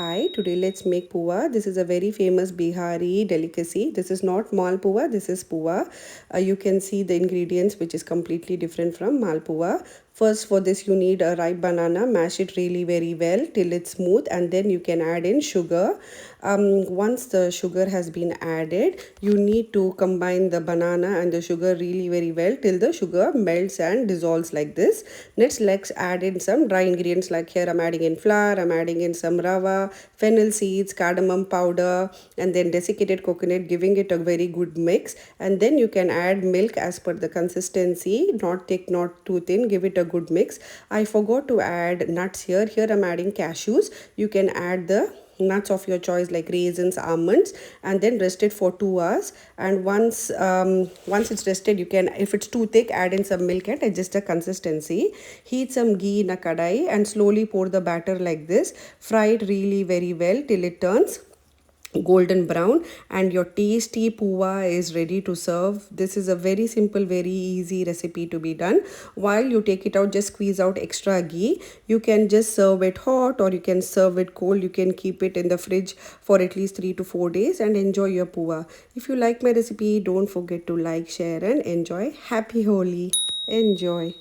Hi, today let's make Pua. This is a very famous Bihari delicacy. This is not Malpua, this is Pua. You can see the ingredients which is completely different from Malpua. First, for this you need a ripe banana. Mash it really very well till it's smooth, and then you can add in sugar. Once the sugar has been added, you need to combine the banana and the sugar really very well till the sugar melts and dissolves like this. Next, let's add in some dry ingredients. Like here I'm adding in flour, I'm adding in some rava, fennel seeds, cardamom powder, and then desiccated coconut, giving it a very good mix. And then you can add milk as per the consistency, not thick, not too thin. Give it a good mix. I forgot to add nuts here. Here I'm adding cashews. You can add the nuts of your choice like raisins, almonds, and then rest it for 2 hours. And once it's rested, you can, if it's too thick, add in some milk and adjust the consistency. Heat some ghee in a kadai and slowly pour the batter like this. Fry it really very well till it turns golden brown, and your tasty puwa is ready to serve. This is a very simple, very easy recipe to be done. While you take it out, just squeeze out extra ghee. You can just serve it hot or you can serve it cold. You can keep it in the fridge for at least 3 to 4 days and enjoy your puwa. If you like my recipe, don't forget to like, share and enjoy. Happy Holi. Enjoy.